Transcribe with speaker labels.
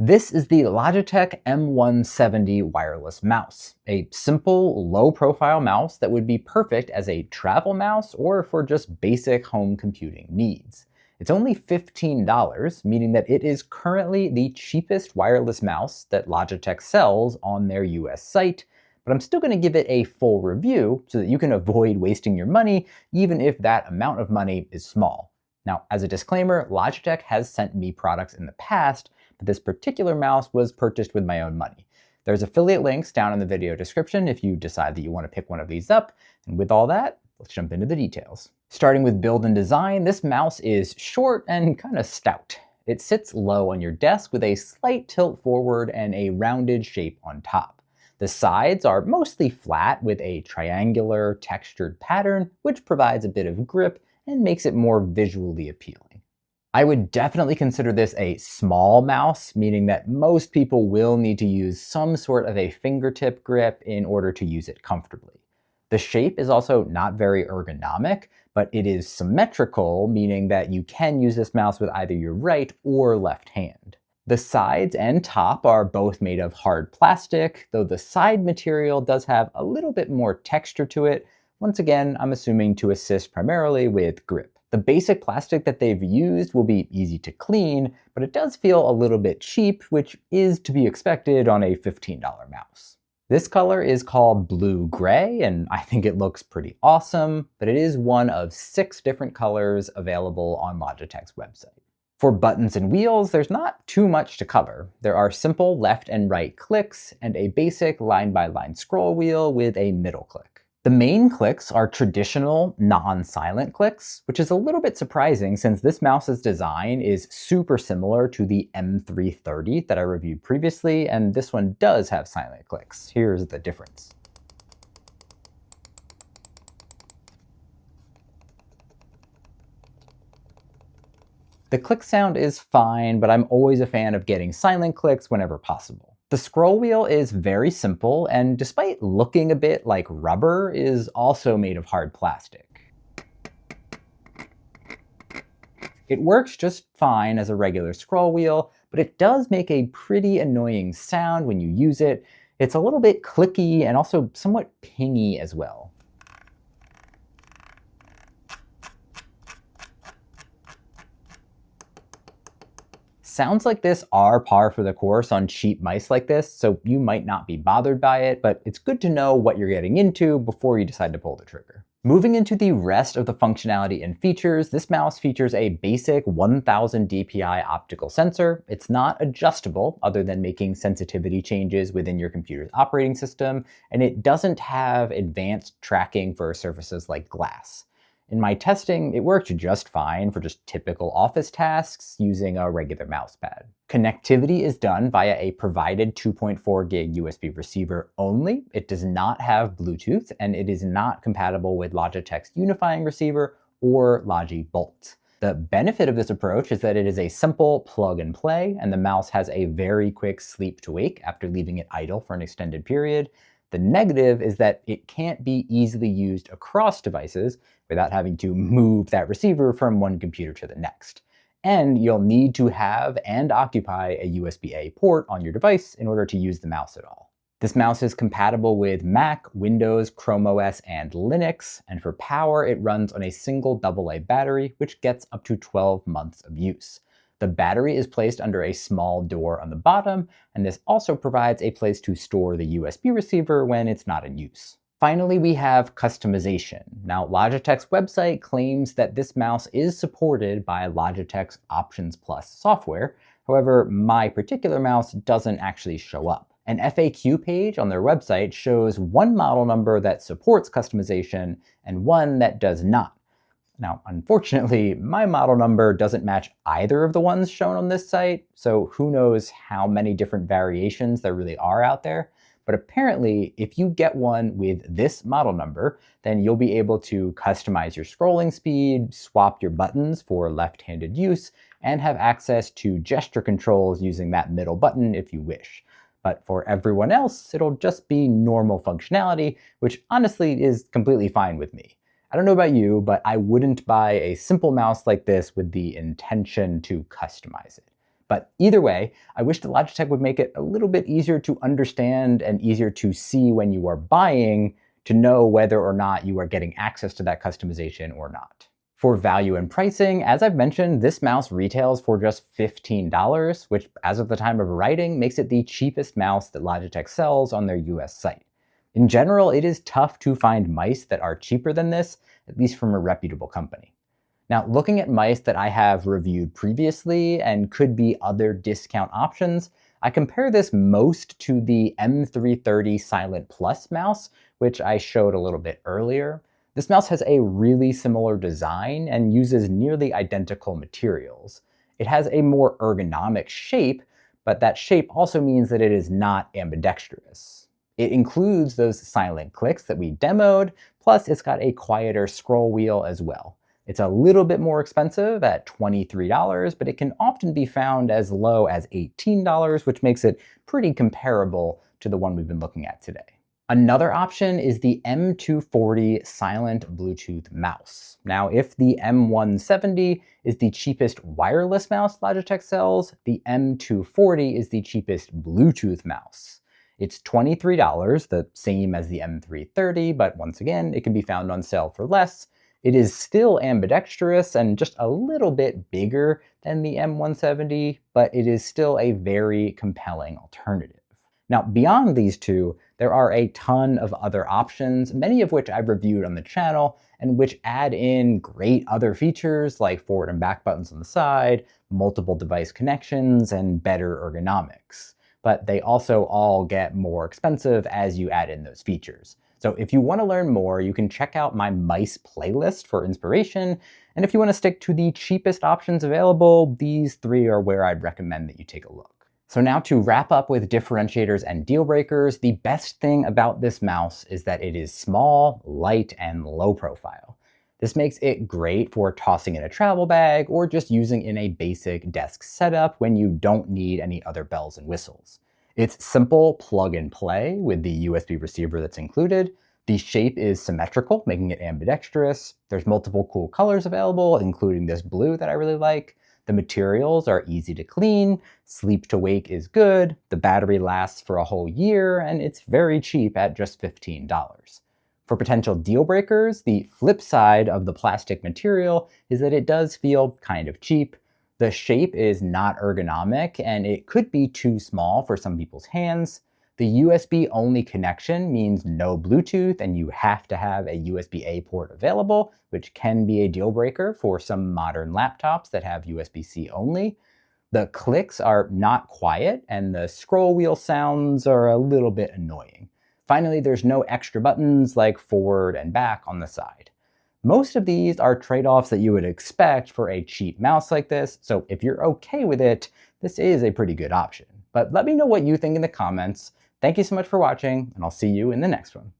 Speaker 1: This is the Logitech M170 wireless mouse, a simple, low-profile mouse that would be perfect as a travel mouse or for just basic home computing needs. It's only $15, meaning that it is currently the cheapest wireless mouse that Logitech sells on their US site, but I'm still going to give it a full review so that you can avoid wasting your money, even if that amount of money is small. Now, as a disclaimer, Logitech has sent me products in the past, but this particular mouse was purchased with my own money. There's affiliate links down in the video description if you decide that you want to pick one of these up. And with all that, let's jump into the details. Starting with build and design, this mouse is short and kind of stout. It sits low on your desk with a slight tilt forward and a rounded shape on top. The sides are mostly flat with a triangular textured pattern, which provides a bit of grip and makes it more visually appealing. I would definitely consider this a small mouse, meaning that most people will need to use some sort of a fingertip grip in order to use it comfortably. The shape is also not very ergonomic, but it is symmetrical, meaning that you can use this mouse with either your right or left hand. The sides and top are both made of hard plastic, though the side material does have a little bit more texture to it. Once again, I'm assuming to assist primarily with grip. The basic plastic that they've used will be easy to clean, but it does feel a little bit cheap, which is to be expected on a $15 mouse. This color is called blue-gray, and I think it looks pretty awesome, but it is one of 6 different colors available on Logitech's website. For buttons and wheels, there's not too much to cover. There are simple left and right clicks and a basic line-by-line scroll wheel with a middle click. The main clicks are traditional, non-silent clicks, which is a little bit surprising since this mouse's design is super similar to the M330 that I reviewed previously, and this one does have silent clicks. Here's the difference. The click sound is fine, but I'm always a fan of getting silent clicks whenever possible. The scroll wheel is very simple, and despite looking a bit like rubber, is also made of hard plastic. It works just fine as a regular scroll wheel, but it does make a pretty annoying sound when you use it. It's a little bit clicky and also somewhat pingy as well. Sounds like this are par for the course on cheap mice like this, so you might not be bothered by it, but it's good to know what you're getting into before you decide to pull the trigger. Moving into the rest of the functionality and features, this mouse features a basic 1000 dpi optical sensor. It's not adjustable other than making sensitivity changes within your computer's operating system, and it doesn't have advanced tracking for surfaces like glass. In my testing, it worked just fine for just typical office tasks using a regular mousepad. Connectivity is done via a provided 2.4 gig USB receiver only. It does not have Bluetooth, and it is not compatible with Logitech's unifying receiver or Logi Bolt. The benefit of this approach is that it is a simple plug and play, and the mouse has a very quick sleep to wake after leaving it idle for an extended period. The negative is that it can't be easily used across devices without having to move that receiver from one computer to the next. And you'll need to have and occupy a USB-A port on your device in order to use the mouse at all. This mouse is compatible with Mac, Windows, Chrome OS, and Linux, and for power it runs on a single AA battery, which gets up to 12 months of use. The battery is placed under a small door on the bottom, and this also provides a place to store the USB receiver when it's not in use. Finally, we have customization. Now, Logitech's website claims that this mouse is supported by Logitech's Options Plus software. However, my particular mouse doesn't actually show up. An FAQ page on their website shows one model number that supports customization and one that does not. Now, unfortunately, my model number doesn't match either of the ones shown on this site, so who knows how many different variations there really are out there. But apparently, if you get one with this model number, then you'll be able to customize your scrolling speed, swap your buttons for left-handed use, and have access to gesture controls using that middle button if you wish. But for everyone else, it'll just be normal functionality, which honestly is completely fine with me. I don't know about you, but I wouldn't buy a simple mouse like this with the intention to customize it. But either way, I wish that Logitech would make it a little bit easier to understand and easier to see when you are buying to know whether or not you are getting access to that customization or not. For value and pricing, as I've mentioned, this mouse retails for just $15, which as of the time of writing makes it the cheapest mouse that Logitech sells on their US site. In general, it is tough to find mice that are cheaper than this, at least from a reputable company. Now, looking at mice that I have reviewed previously and could be other discount options, I compare this most to the M330 Silent Plus mouse, which I showed a little bit earlier. This mouse has a really similar design and uses nearly identical materials. It has a more ergonomic shape, but that shape also means that it is not ambidextrous. It includes those silent clicks that we demoed, plus it's got a quieter scroll wheel as well. It's a little bit more expensive at $23, but it can often be found as low as $18, which makes it pretty comparable to the one we've been looking at today. Another option is the M240 Silent Bluetooth mouse. Now, if the M170 is the cheapest wireless mouse Logitech sells, the M240 is the cheapest Bluetooth mouse. It's $23, the same as the M330, but once again, it can be found on sale for less. It is still ambidextrous and just a little bit bigger than the M170, but it is still a very compelling alternative. Now, beyond these two, there are a ton of other options, many of which I've reviewed on the channel, and which add in great other features like forward and back buttons on the side, multiple device connections, and better ergonomics. But they also all get more expensive as you add in those features. So if you want to learn more, you can check out my mice playlist for inspiration. And if you want to stick to the cheapest options available, these three are where I'd recommend that you take a look. So now to wrap up with differentiators and deal breakers, the best thing about this mouse is that it is small, light, and low profile. This makes it great for tossing in a travel bag or just using in a basic desk setup when you don't need any other bells and whistles. It's simple plug and play with the USB receiver that's included. The shape is symmetrical, making it ambidextrous. There's multiple cool colors available, including this blue that I really like. The materials are easy to clean, sleep to wake is good, the battery lasts for a whole year, and it's very cheap at just $15. For potential deal breakers, the flip side of the plastic material is that it does feel kind of cheap. The shape is not ergonomic, and it could be too small for some people's hands. The USB-only connection means no Bluetooth, and you have to have a USB-A port available, which can be a deal breaker for some modern laptops that have USB-C only. The clicks are not quiet, and the scroll wheel sounds are a little bit annoying. Finally, there's no extra buttons like forward and back on the side. Most of these are trade-offs that you would expect for a cheap mouse like this, so if you're okay with it, this is a pretty good option. But let me know what you think in the comments. Thank you so much for watching, and I'll see you in the next one.